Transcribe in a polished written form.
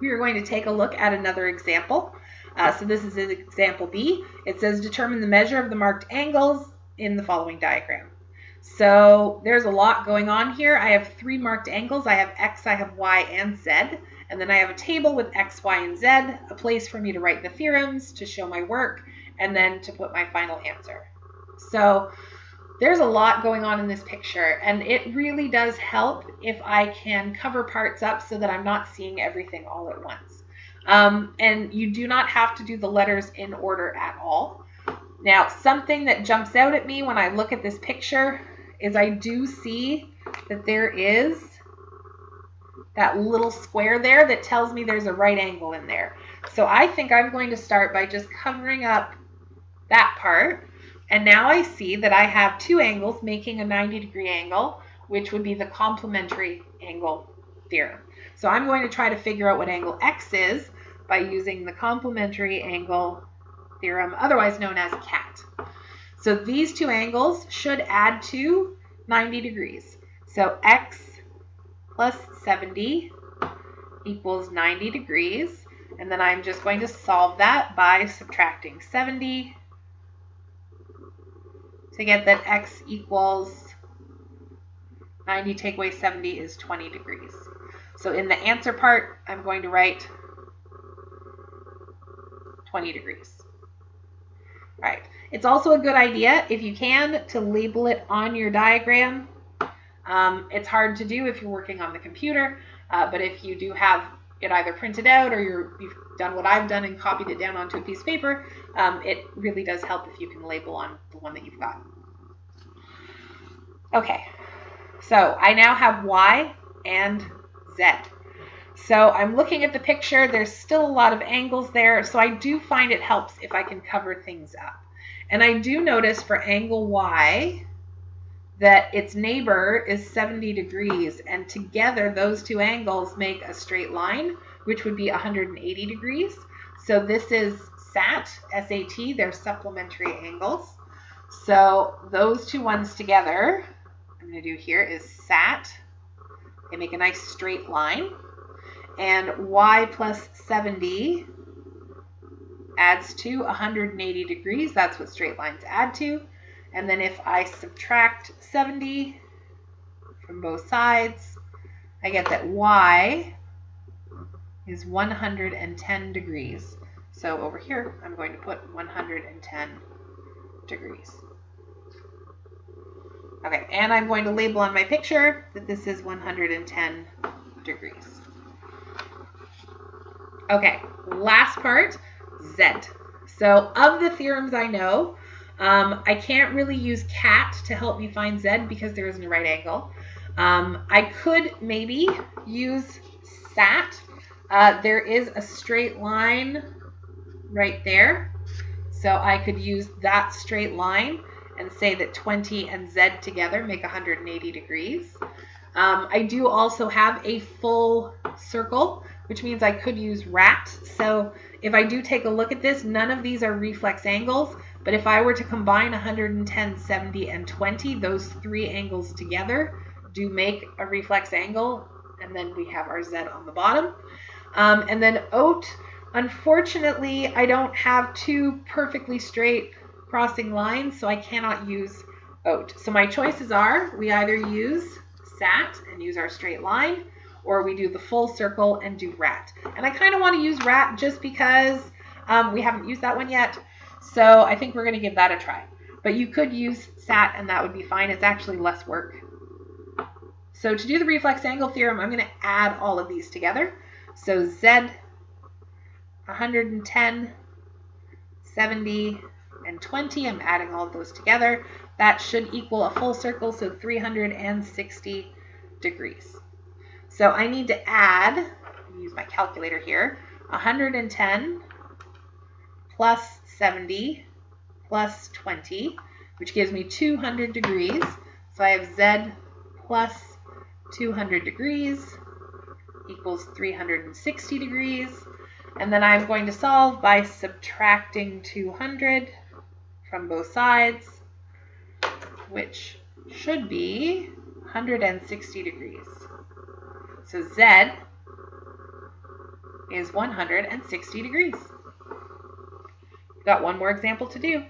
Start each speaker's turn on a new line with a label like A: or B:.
A: we are going to take a look at another example. So this is example B. It says determine the measure of the marked angles in the following diagram. So there's a lot going on here. I have 3 marked angles. I have X, I have Y, and Z. And then I have a table with X, Y, and Z, a place for me to write the theorems, to show my work, and then to put my final answer. So there's a lot going on in this picture, and it really does help if I can cover parts up so that I'm not seeing everything all at once. And you do not have to do the letters in order at all. Now, something that jumps out at me when I look at this picture is I do see that there is that little square there that tells me there's a right angle in there. So I think I'm going to start by just covering up that part. And now I see that I have 2 angles making a 90-degree angle, which would be the complementary angle theorem. So I'm going to try to figure out what angle X is by using the complementary angle theorem, otherwise known as CAT. So these 2 angles should add to 90 degrees. So X plus 70 equals 90 degrees. And then I'm just going to solve that by subtracting 70 to get that X equals 90 take away 70 is 20 degrees. So in the answer part, I'm going to write 20 degrees. All right. It's also a good idea, if you can, to label it on your diagram. It's hard to do if you're working on the computer, but if you do have it either printed out or you've done what I've done and copied it down onto a piece of paper, it really does help if you can label on the one that you've got. Okay, so I now have Y and Z. So I'm looking at the picture. There's still a lot of angles there, so I do find it helps if I can cover things up. And I do notice for angle Y that its neighbor is 70 degrees, and together those 2 angles make a straight line, which would be 180 degrees. So this is SAT, S-A-T, they're supplementary angles. So those 2 ones together, I'm going to do here is SAT. They make a nice straight line. And Y plus 70 adds to 180 degrees. That's what straight lines add to. And then if I subtract 70 from both sides, I get that Y is 110 degrees. So over here, I'm going to put 110 degrees. Okay, and I'm going to label on my picture that this is 110 degrees. Okay, last part, Z. So of the theorems I know, I can't really use CAT to help me find Z because there isn't a right angle. I could maybe use SAT. There is a straight line right there. So I could use that straight line and say that 20 and Z together make 180 degrees. I do also have a full circle, which means I could use RAT. So if I do take a look at this, none of these are reflex angles. But if I were to combine 110, 70, and 20, those 3 angles together do make a reflex angle. And then we have our Z on the bottom. And then OAT, unfortunately, I don't have 2 perfectly straight crossing lines, so I cannot use OAT. So my choices are, we either use SAT and use our straight line, or we do the full circle and do RAT. And I kind of want to use RAT just because we haven't used that one yet. So I think we're going to give that a try. But you could use SAT and that would be fine. It's actually less work. So to do the reflex angle theorem, I'm going to add all of these together. So Z, 110, 70, and 20, I'm adding all of those together. That should equal a full circle, so 360 degrees. So I need to add, I'm use my calculator here, 110 plus 70 plus 20, which gives me 200 degrees. So I have Z plus 200 degrees equals 360 degrees. And then I'm going to solve by subtracting 200 from both sides, which should be 160 degrees. So Z is 160 degrees. Got one more example to do.